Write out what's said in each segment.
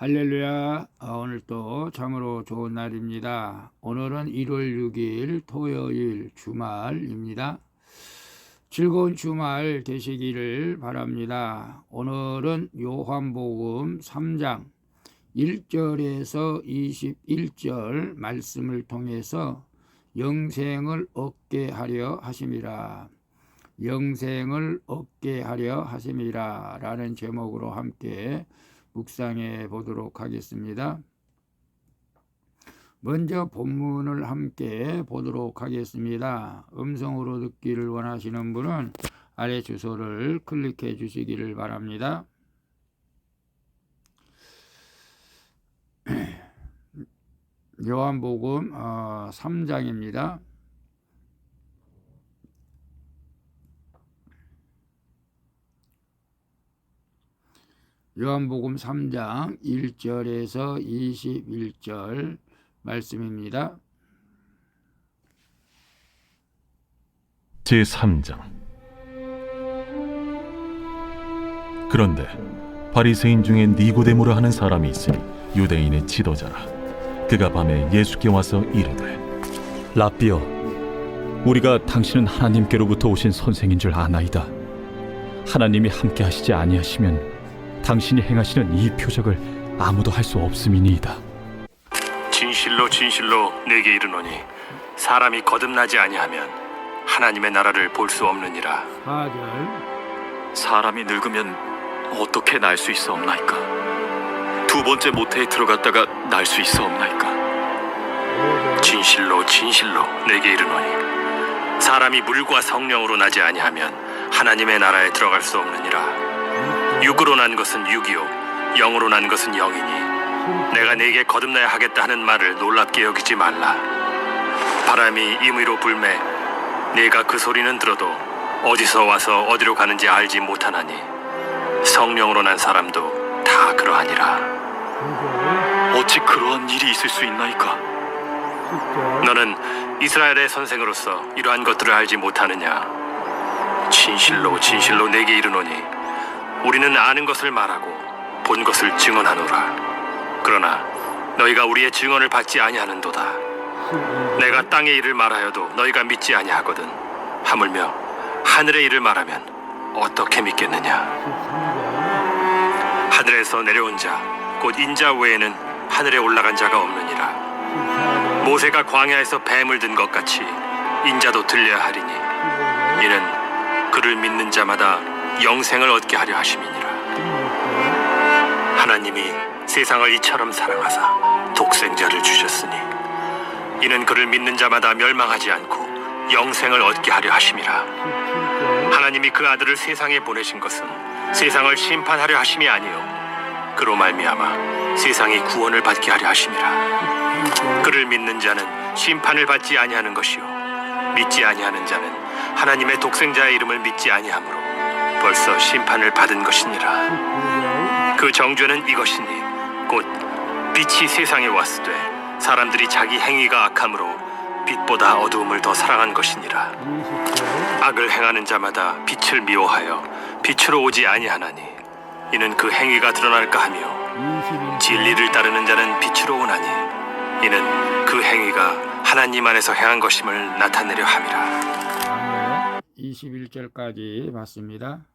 할렐루야. 오늘 또 참으로 좋은 날입니다. 오늘은 1월 6일 토요일 주말입니다. 즐거운 주말 되시기를 바랍니다. 오늘은 요한복음 3장 1절에서 21절 말씀을 통해서 영생을 얻게 하려 하심이라. 영생을 얻게 하려 하심이라 라는 제목으로 함께 묵상해 보도록 하겠습니다. 먼저 본문을 함께 보도록 하겠습니다. 음성으로 듣기를 원하시는 분은 아래 주소를 클릭해 주시기를 바랍니다. 요한복음 3장입니다. 요한복음 3장 1절에서 21절 말씀입니다. 제3장. 그런데 바리새인 중에 니고데모라 하는 사람이 있으니 유대인의 지도자라. 그가 밤에 예수께 와서 이르되, 랍비여, 우리가 당신은 하나님께로부터 오신 선생인 줄 아나이다. 하나님이 함께 하시지 아니하시면 당신이 행하시는 이 표적을 아무도 할 수 없음이니이다. 진실로 진실로 내게 이르노니 사람이 거듭나지 아니하면 하나님의 나라를 볼 수 없느니라. 4절. 사람이 늙으면 어떻게 날 수 있사옵나이까? 두 번째 모태에 들어갔다가 날 수 있사옵나이까? 진실로 진실로 내게 이르노니 사람이 물과 성령으로 나지 아니하면 하나님의 나라에 들어갈 수 없느니라. 육으로 난 것은 육이요 영으로 난 것은 영이니 내가 네게 거듭나야 하겠다 하는 말을 놀랍게 여기지 말라. 바람이 임의로 불매 네가 그 소리는 들어도 어디서 와서 어디로 가는지 알지 못하나니 성령으로 난 사람도 다 그러하니라. 어찌 그러한 일이 있을 수 있나이까? 너는 이스라엘의 선생으로서 이러한 것들을 알지 못하느냐? 진실로 진실로 내게 이르노니 우리는 아는 것을 말하고 본 것을 증언하노라. 그러나 너희가 우리의 증언을 받지 아니하는도다. 내가 땅의 일을 말하여도 너희가 믿지 아니하거든. 하물며 하늘의 일을 말하면 어떻게 믿겠느냐? 하늘에서 내려온 자 곧 인자 외에는 하늘에 올라간 자가 없느니라. 모세가 광야에서 뱀을 든 것 같이 인자도 들려야 하리니 이는 그를 믿는 자마다 영생을 얻게 하려 하심이니라. 하나님이 세상을 이처럼 사랑하사 독생자를 주셨으니 이는 그를 믿는 자마다 멸망하지 않고 영생을 얻게 하려 하심이라. 하나님이 그 아들을 세상에 보내신 것은 세상을 심판하려 하심이 아니요 그로 말미암아 세상이 구원을 받게 하려 하심이라. 그를 믿는 자는 심판을 받지 아니하는 것이요 믿지 아니하는 자는 하나님의 독생자의 이름을 믿지 아니하므로 벌써 심판을 받은 것이니라. 그 정죄는 이것이니 곧 빛이 세상에 왔으되 사람들이 자기 행위가 악함으로 빛보다 어두움을 더 사랑한 것이니라. 악을 행하는 자마다 빛을 미워하여 빛으로 오지 아니하나니 이는 그 행위가 드러날까 하며 진리를 따르는 자는 빛으로 오나니 이는 그 행위가 하나님 안에서 행한 것임을 나타내려 함이라. 21절까지 봤습니다.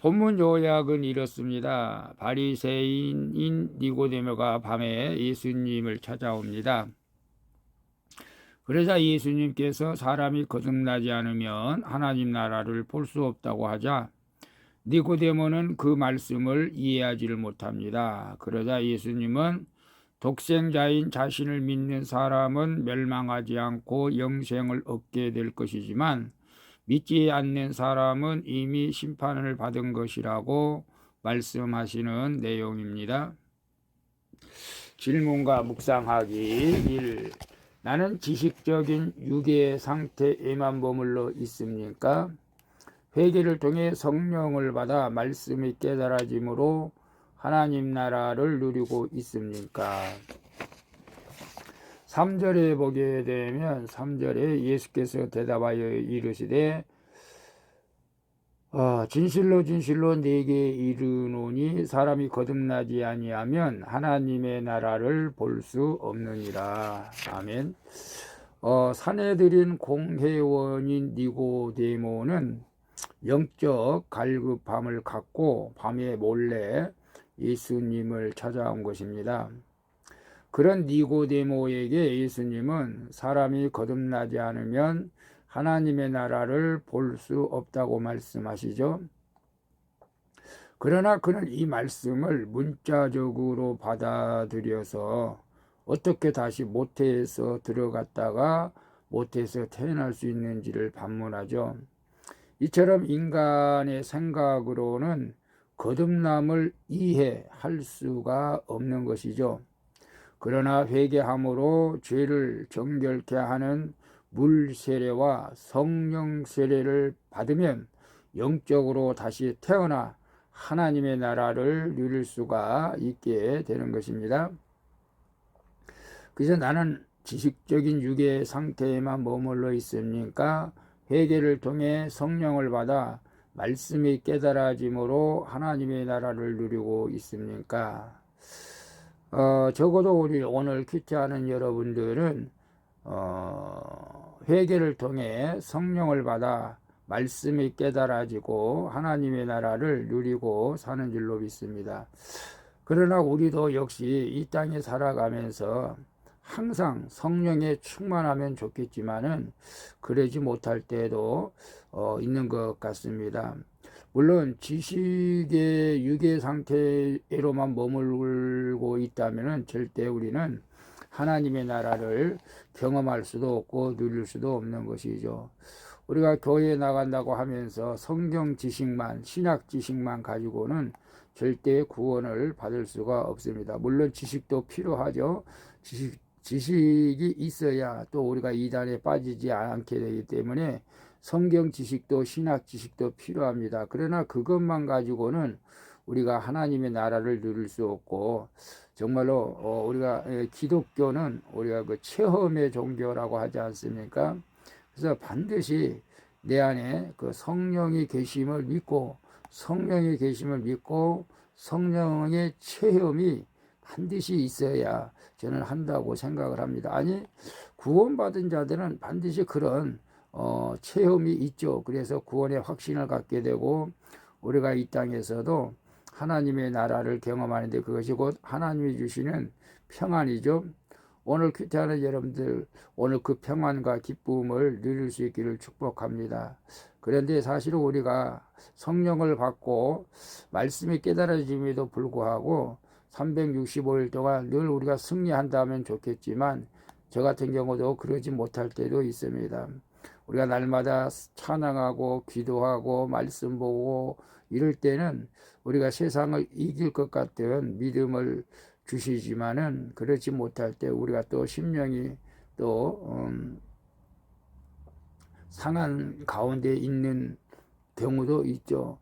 본문 요약은 이렇습니다. 바리새인인 니고데모가 밤에 예수님을 찾아옵니다. 그러자 예수님께서 사람이 거듭나지 않으면 하나님 나라를 볼 수 없다고 하자 니고데모는 그 말씀을 이해하지를 못합니다. 그러자 예수님은 독생자인 자신을 믿는 사람은 멸망하지 않고 영생을 얻게 될 것이지만 믿지 않는 사람은 이미 심판을 받은 것이라고 말씀하시는 내용입니다. 질문과 묵상하기 1. 나는 지식적인 육의 상태에만 머물러 있습니까? 회개를 통해 성령을 받아 말씀이 깨달아짐으로 하나님 나라를 누리고 있습니까? 3절에 보게 되면 3절에 예수께서 대답하여 이르시되 진실로 진실로 내게 이르노니 사람이 거듭나지 아니하면 하나님의 나라를 볼 수 없느니라. 아멘. 사내들인 공회원인 니고데모는 영적 갈급함을 갖고 밤에 몰래 예수님을 찾아온 것입니다. 그런 니고데모에게 예수님은 사람이 거듭나지 않으면 하나님의 나라를 볼 수 없다고 말씀하시죠. 그러나 그는 이 말씀을 문자적으로 받아들여서 어떻게 다시 모태에서 들어갔다가 모태에서 태어날 수 있는지를 반문하죠. 이처럼 인간의 생각으로는 거듭남을 이해할 수가 없는 것이죠. 그러나 회개함으로 죄를 정결케 하는 물 세례와 성령 세례를 받으면 영적으로 다시 태어나 하나님의 나라를 누릴 수가 있게 되는 것입니다. 그래서 나는 지식적인 육의 상태에만 머물러 있습니까? 회개를 통해 성령을 받아 말씀이 깨달아짐으로 하나님의 나라를 누리고 있습니까? 적어도 우리 오늘 큐티하는 여러분들은 회개를 통해 성령을 받아 말씀이 깨달아지고 하나님의 나라를 누리고 사는 줄로 믿습니다. 그러나 우리도 역시 이 땅에 살아가면서 항상 성령에 충만하면 좋겠지만은 그러지 못할 때도 있는 것 같습니다. 물론 지식의 육의 상태로만 머물고 있다면은 절대 우리는 하나님의 나라를 경험할 수도 없고 누릴 수도 없는 것이죠. 우리가 교회에 나간다고 하면서 성경 지식만, 신학 지식만 가지고는 절대 구원을 받을 수가 없습니다. 물론 지식도 필요하죠. 지식이 있어야 또 우리가 이단에 빠지지 않게 되기 때문에 성경 지식도 신학 지식도 필요합니다. 그러나 그것만 가지고는 우리가 하나님의 나라를 누릴 수 없고, 정말로 우리가 기독교는 우리가 그 체험의 종교라고 하지 않습니까? 그래서 반드시 내 안에 그 성령이 계심을 믿고 성령의 체험이 반드시 있어야 저는 한다고 생각을 합니다. 아니, 구원받은 자들은 반드시 그런 체험이 있죠. 그래서 구원의 확신을 갖게 되고 우리가 이 땅에서도 하나님의 나라를 경험하는데 그것이 곧 하나님이 주시는 평안이죠. 오늘 큐티하는 여러분들, 오늘 그 평안과 기쁨을 누릴 수 있기를 축복합니다. 그런데 사실은 우리가 성령을 받고 말씀이 깨달아짐에도 불구하고 365일 동안 늘 우리가 승리한다면 좋겠지만 저 같은 경우도 그러지 못할 때도 있습니다. 우리가 날마다 찬양하고 기도하고 말씀 보고 이럴 때는 우리가 세상을 이길 것 같은 믿음을 주시지만은 그렇지 못할 때 우리가 또 심령이 또 상한 가운데 있는 경우도 있죠.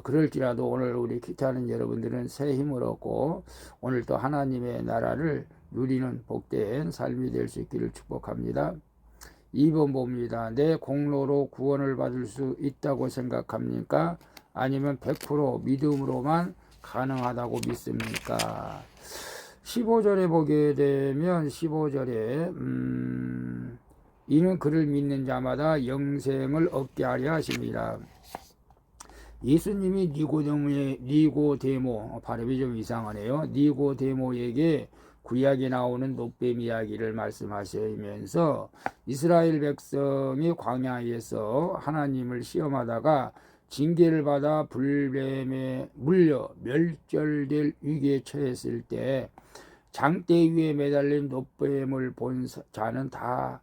그럴지라도 오늘 우리 기타하는 여러분들은 새 힘을 얻고 오늘 또 하나님의 나라를 누리는 복된 삶이 될 수 있기를 축복합니다. 2번 봅니다. 내 공로로 구원을 받을 수 있다고 생각합니까? 아니면 100% 믿음으로만 가능하다고 믿습니까? 15절에 보게 되면 15절에 이는 그를 믿는 자마다 영생을 얻게 하려 하십니다. 예수님이 니고데모 발음이 좀 이상하네요. 니고데모에게 구약에 나오는 노뱀 이야기를 말씀하시면서 이스라엘 백성이 광야에서 하나님을 시험하다가 징계를 받아 불뱀에 물려 멸절될 위기에 처했을 때 장대 위에 매달린 노뱀을 본 자는 다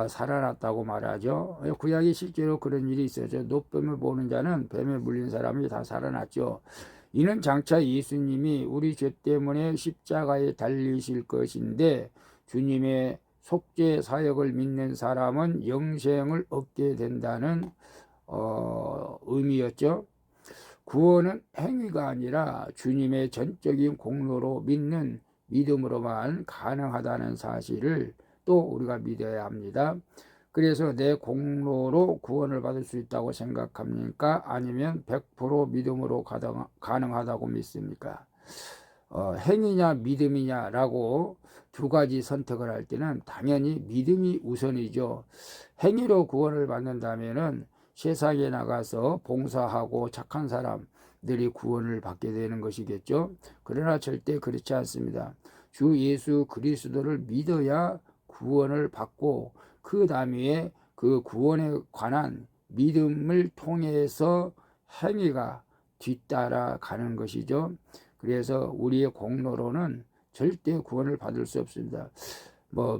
살아났다고 말하죠. 구약에 실제로 그런 일이 있었죠. 노뱀을 보는 자는 뱀에 물린 사람이 다 살아났죠. 이는 장차 예수님이 우리 죄 때문에 십자가에 달리실 것인데 주님의 속죄 사역을 믿는 사람은 영생을 얻게 된다는 의미였죠. 구원은 행위가 아니라 주님의 전적인 공로로 믿는 믿음으로만 가능하다는 사실을 또 우리가 믿어야 합니다. 그래서 내 공로로 구원을 받을 수 있다고 생각합니까? 아니면 100% 믿음으로 가능하다고 믿습니까? 행위냐 믿음이냐라고 두 가지 선택을 할 때는 당연히 믿음이 우선이죠. 행위로 구원을 받는다면은 세상에 나가서 봉사하고 착한 사람들이 구원을 받게 되는 것이겠죠. 그러나 절대 그렇지 않습니다. 주 예수 그리스도를 믿어야 구원을 받고 그 다음에 그 구원에 관한 믿음을 통해서 행위가 뒤따라 가는 것이죠. 그래서 우리의 공로로는 절대 구원을 받을 수 없습니다.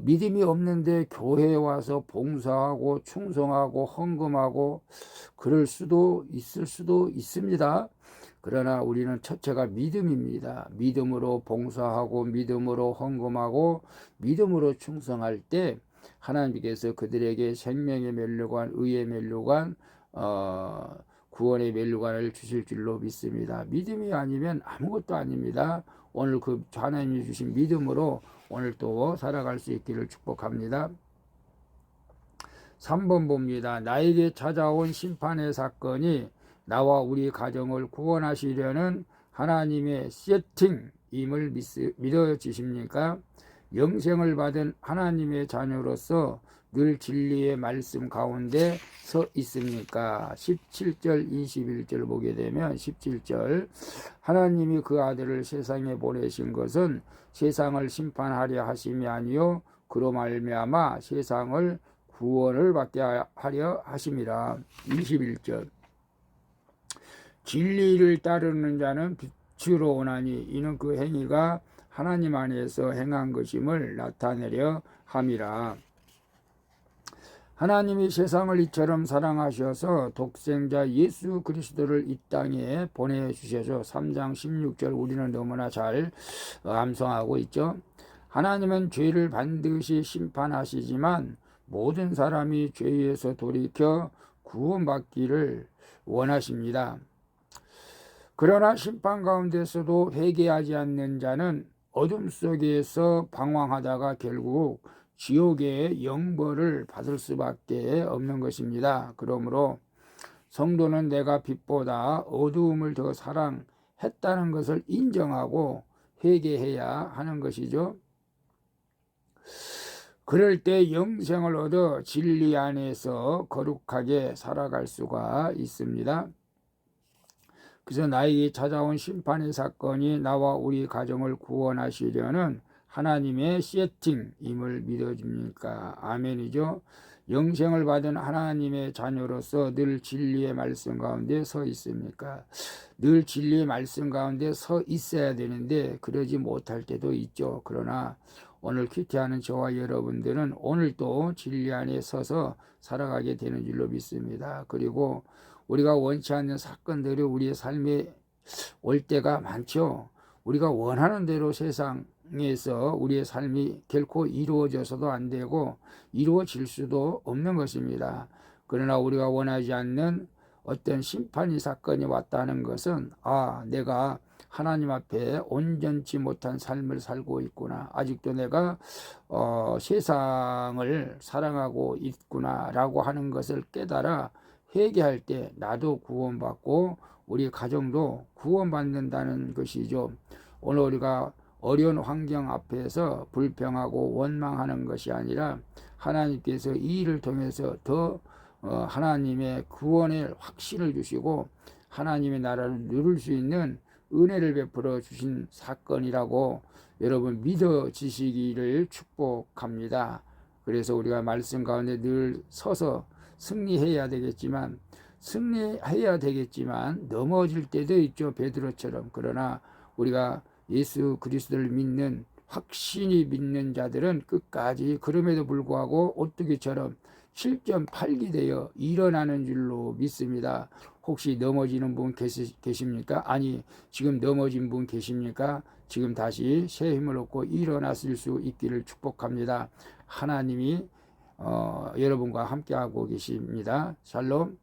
믿음이 없는데 교회에 와서 봉사하고 충성하고 헌금하고 그럴 수도 있을 수도 있습니다. 그러나 우리는 첫째가 믿음입니다. 믿음으로 봉사하고 믿음으로 헌금하고 믿음으로 충성할 때 하나님께서 그들에게 생명의 면류관, 의의 면류관, 구원의 면류관을 주실 줄로 믿습니다. 믿음이 아니면 아무것도 아닙니다. 오늘 그 하나님이 주신 믿음으로 오늘 또 살아갈 수 있기를 축복합니다. 3번 봅니다. 나에게 찾아온 심판의 사건이 나와 우리 가정을 구원하시려는 하나님의 세팅임을 믿어지십니까? 영생을 받은 하나님의 자녀로서 늘 진리의 말씀 가운데 서 있습니까? 17절 21절 보게 되면 17절 하나님이 그 아들을 세상에 보내신 것은 세상을 심판하려 하심이 아니요 그로 말미암아 세상을 구원을 받게 하려 하심이라. 21절 진리를 따르는 자는 빛으로 오나니 이는 그 행위가 하나님 안에서 행한 것임을 나타내려 함이라. 하나님이 세상을 이처럼 사랑하셔서 독생자 예수 그리스도를 이 땅에 보내주셔서 3장 16절 우리는 너무나 잘 암송하고 있죠. 하나님은 죄를 반드시 심판하시지만 모든 사람이 죄에서 돌이켜 구원받기를 원하십니다. 그러나 심판 가운데서도 회개하지 않는 자는 어둠 속에서 방황하다가 결국 지옥의 영벌을 받을 수밖에 없는 것입니다. 그러므로 성도는 내가 빛보다 어두움을 더 사랑했다는 것을 인정하고 회개해야 하는 것이죠. 그럴 때 영생을 얻어 진리 안에서 거룩하게 살아갈 수가 있습니다. 그래서 나에게 찾아온 심판의 사건이 나와 우리 가정을 구원하시려는 하나님의 세팅임을 믿어집니까? 아멘이죠. 영생을 받은 하나님의 자녀로서 늘 진리의 말씀 가운데 서 있습니까? 늘 진리의 말씀 가운데 서 있어야 되는데 그러지 못할 때도 있죠. 그러나 오늘 큐티하는 저와 여러분들은 오늘도 진리 안에 서서 살아가게 되는 줄로 믿습니다. 그리고 우리가 원치 않는 사건들이 우리의 삶에 올 때가 많죠. 우리가 원하는 대로 세상에서 우리의 삶이 결코 이루어져서도 안 되고 이루어질 수도 없는 것입니다. 그러나 우리가 원하지 않는 어떤 심판의 사건이 왔다는 것은 내가 하나님 앞에 온전치 못한 삶을 살고 있구나. 아직도 내가 세상을 사랑하고 있구나 라고 하는 것을 깨달아 회개할 때 나도 구원받고 우리 가정도 구원받는다는 것이죠. 오늘 우리가 어려운 환경 앞에서 불평하고 원망하는 것이 아니라 하나님께서 이 일을 통해서 더 하나님의 구원의 확신을 주시고 하나님의 나라를 누릴 수 있는 은혜를 베풀어 주신 사건이라고 여러분 믿어지시기를 축복합니다. 그래서 우리가 말씀 가운데 늘 서서 승리해야 되겠지만 넘어질 때도 있죠. 베드로처럼. 그러나 우리가 예수 그리스도를 믿는 확신이 믿는 자들은 끝까지 그럼에도 불구하고 오뚜기처럼 7.8기 되어 일어나는 줄로 믿습니다. 혹시 넘어지는 분 계십니까? 아니, 지금 넘어진 분 계십니까? 지금 다시 새 힘을 얻고 일어났을 수 있기를 축복합니다. 하나님이 여러분과 함께하고 계십니다. 샬롬.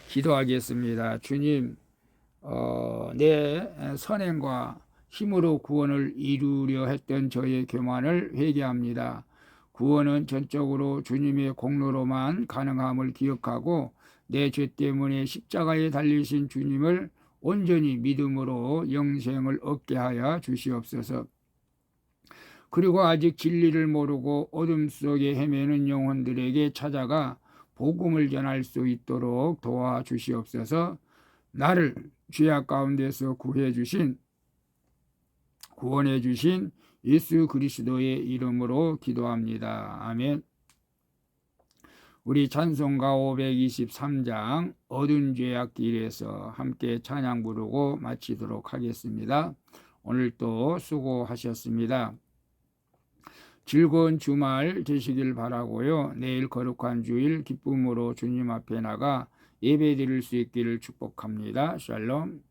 기도하겠습니다. 주님, 내 선행과 힘으로 구원을 이루려 했던 저의 교만을 회개합니다. 구원은 전적으로 주님의 공로로만 가능함을 기억하고 내 죄 때문에 십자가에 달리신 주님을 온전히 믿음으로 영생을 얻게 하여 주시옵소서. 그리고 아직 진리를 모르고 어둠 속에 헤매는 영혼들에게 찾아가 복음을 전할 수 있도록 도와주시옵소서. 나를 죄악 가운데서 구원해 주신 예수 그리스도의 이름으로 기도합니다. 아멘. 우리 찬송가 523장 어두운 죄악 길에서 함께 찬양 부르고 마치도록 하겠습니다. 오늘도 수고하셨습니다. 즐거운 주말 되시길 바라고요. 내일 거룩한 주일 기쁨으로 주님 앞에 나가 예배 드릴 수 있기를 축복합니다. 샬롬.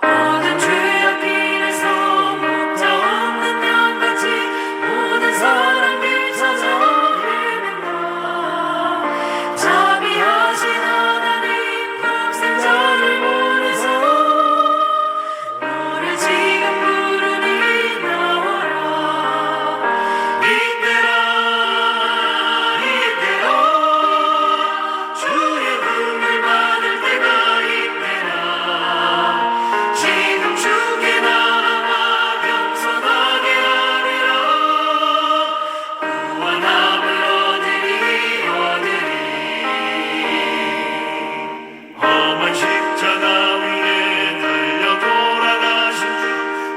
모든 죄악 길에서 목자 없는 양같이 모든 사람들 찾아 헤맨다. 자비하신 하나님 독생자를 보내서 너를 지금 부르니 나와라. 이때라 주의 품을 받을 때가 이때라. 지금 주께 나아가 겸손하게 하리라. 구원함을 얻으리. 험한 십자가 위에 달려 돌아가신 주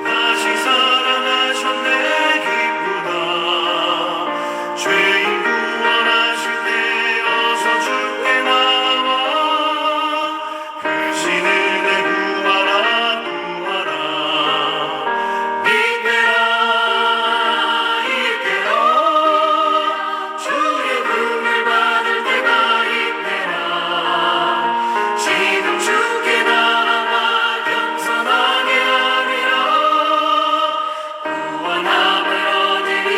다시 살아나셨네. 기쁘다. 죄인 구원하실 때 어서 주께 나와 그 신을 구하라. 이때라 주의 품을 받을 때가 이때라. 지금 주께 나아가 겸손하게 하리라. 구원함을 얻으리.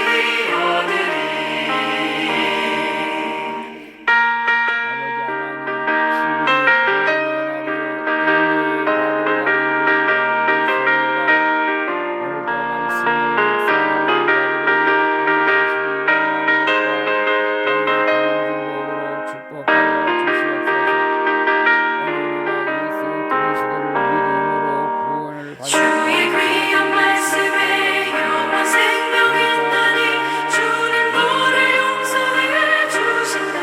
주의 귀한 말씀에 영원 생명이 있다니 주님 너를 용서해 주신다.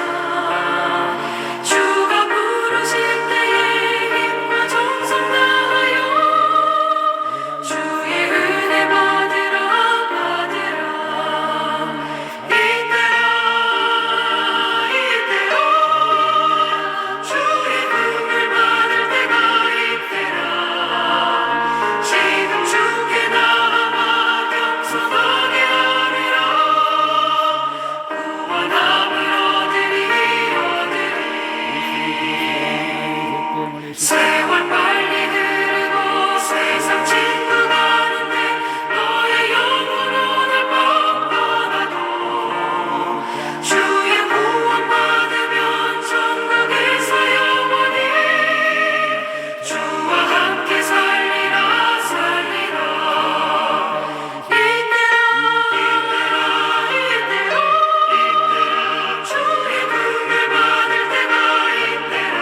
주가 부르실 때에 힘과 정성 다하여 주의 은혜 받으라. 이때라 주의 품을 받을 때가 이때라. 지금 주께 나아가 겸손하게 하리라. 구원함을 얻으리. 세월 빨리 흐르고 세상 친구 가는데 너의 영혼 오늘 밤 떠나도 주의 구원 받으면 천국에서 영원히 주와 함께 살리라. 이때라 주의 품을 받을 때가 이때라.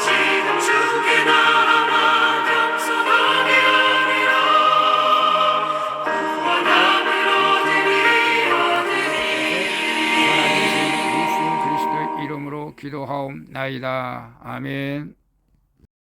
지금 주께 나아가 겸손하게 하리라. 구원함을 얻으리. 예수 그리스도의 이름으로 기도하옵나이다. 아멘.